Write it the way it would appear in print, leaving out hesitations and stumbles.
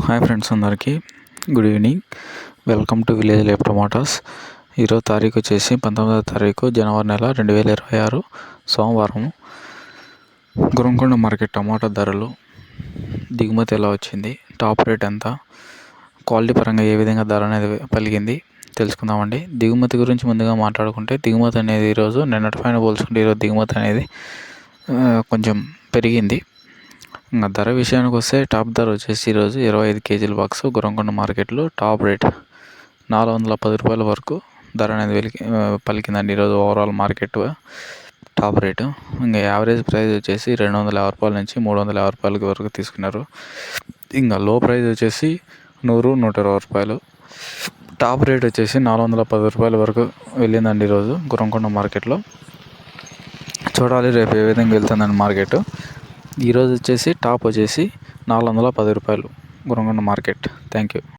Hi friends, అందరికీ good evening. Welcome to village life tomatoes. ఈరోజు తారీఖు వచ్చేసి 19వ తారీఖు జనవరి నెల 2026 సోమవారం. గురంకొండ మార్కెట్ టమాటా ధరలు, దిగుమతి ఎలా వచ్చింది, టాప్ రేట్ ఎంత, క్వాలిటీ పరంగా ఏ విధంగా ధర అనేది పలికింది తెలుసుకుందామండి. దిగుమతి గురించి ముందుగా మాట్లాడుకుంటే, దిగుమతి అనేది ఈరోజు నిన్నటి పైన పోల్చుకుంటే ఈరోజు దిగుమతి అనేది కొంచెం పెరిగింది. ఇంకా ధర విషయానికి వస్తే, టాప్ ధర వచ్చేసి ఈరోజు 25 కేజీల బాక్స్ గురంకొండ మార్కెట్లో టాప్ రేట్ 410 రూపాయల వరకు ధర అనేది పలికిందండి. ఈరోజు ఓవరాల్ మార్కెట్ టాప్ రేటు. ఇంకా యావరేజ్ ప్రైస్ వచ్చేసి 250 రూపాయల నుంచి 350 రూపాయల వరకు తీసుకున్నారు. ఇంకా లో ప్రైస్ వచ్చేసి 100, 120 రూపాయలు. టాప్ రేట్ వచ్చేసి 410 రూపాయల వరకు వెళ్ళిందండి ఈరోజు గురంకొండ మార్కెట్లో. చూడాలి రేపు ఏ విధంగా వెళ్తుందండి మార్కెట్. ఈరోజు వచ్చేసి టాప్ వచ్చేసి 410 రూపాయలు గురంకొండ మార్కెట్. Thank you.